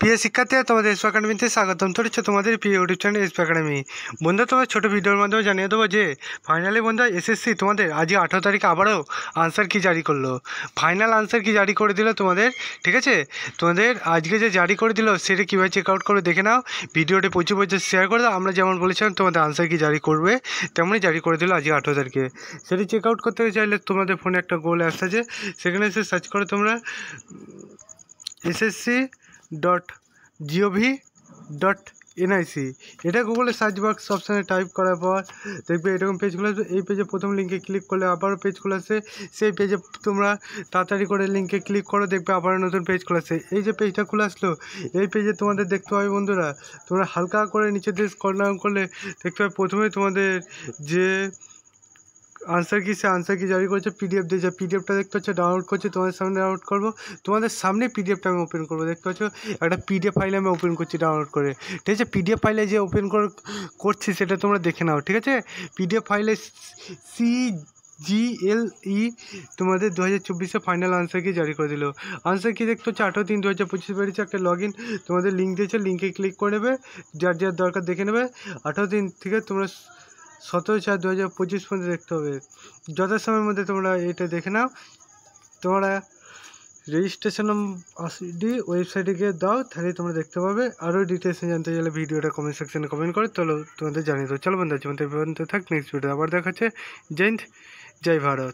প্রিয় শিক্ষার্থীরা, তোমাদের এসপি একাডেমিতে স্বাগতম চলেছে তোমাদের প্রিয় ইউটিউব চ্যানেল এসপি একাডেমি। বন্ধু, তোমার ছোটো ভিডিওর মাধ্যমে জানিয়ে দেবো যে ফাইনালি বন্ধু এসএসসি তোমাদের আজকে 18 তারিখে আবারও আনসার কি জারি করলো। ফাইনাল আনসার কি জারি করে দিল তোমাদের, ঠিক আছে। তোমাদের আজকে যে জারি করে দিল সেটা কীভাবে চেক আউট করে দেখে নাও। ভিডিওটি প্রচুর শেয়ার করে দাও। আমরা যেমন বলেছিলাম তোমাদের আনসার কি জারি করবে, তেমনই জারি করে দিল আজকে 18 তারিখে। সেটি চেক আউট করতে চাইলে তোমাদের ফোনে একটা গুগল অ্যাপস আছে, সেখানে এসে সার্চ করো তোমরা ssc.gov.nic। এটা গুগলে সার্চ বক্স অপশানে টাইপ করার পর দেখবে এরকম পেজগুলো আসবে। এই পেজে প্রথম লিঙ্কে ক্লিক করলে আবারও পেজ খুলে আসে। সেই পেজে তোমরা তাড়াতাড়ি করে লিঙ্কে ক্লিক করো, দেখবে আবারও নতুন পেজ খুলে আসে। এই যে পেজটা খুলে আসলো, এই পেজে তোমাদের দেখতে হবে বন্ধুরা, তোমরা হালকা করে নিচের দিকে স্ক্রল ডাউন করলে দেখতে হবে প্রথমে তোমাদের যে আনসার কি, সে আনসার কি জারি করেছে পিডিএফ দিয়েছে। পিডিএফটা দেখতে হচ্ছে ডাউনলোড করছে, তোমাদের সামনে ডাউনলোড করবো। তোমাদের সামনে পিডিএফটা আমি ওপেন করবো। দেখতে পাচ্ছ একটা পিডিএফ ফাইলে আমি ওপেন করছি ডাউনলোড করে, ঠিক আছে। পিডিএফ ফাইলে যে ওপেন করছি সেটা তোমরা দেখে নাও, ঠিক আছে। পিডিএফ ফাইলে CGLE তোমাদের 2024 ফাইনাল আনসার কি জারি করে দিল। আনসার কি দেখতে হচ্ছে 18/3/2025 বেরিয়েছে। একটা লগ ইন তোমাদের লিঙ্ক দিয়েছে, লিঙ্কে ক্লিক করে নেবে, যার যার দরকার দেখে নেবে। 18 দিন থেকে তোমরা 17/4/2025 পর্যন্ত দেখতে হবে। যথাসময়ের মধ্যে তোমরা এটা দেখে নাও। তোমরা রেজিস্ট্রেশন ID ওয়েবসাইটে গিয়ে দাও, তাহলে তোমরা দেখতে পাবে। আরও ডিটেলসে জানতে চাইলে ভিডিওটা কমেন্ট সেকশনে কমেন্ট করে তোমাদের জানিয়ে দেবো। চলো বন্ধু, আজকে থাক, নেক্সট ভিডিও আবার দেখাচ্ছে। জয় হিন্দ, জয় ভারত।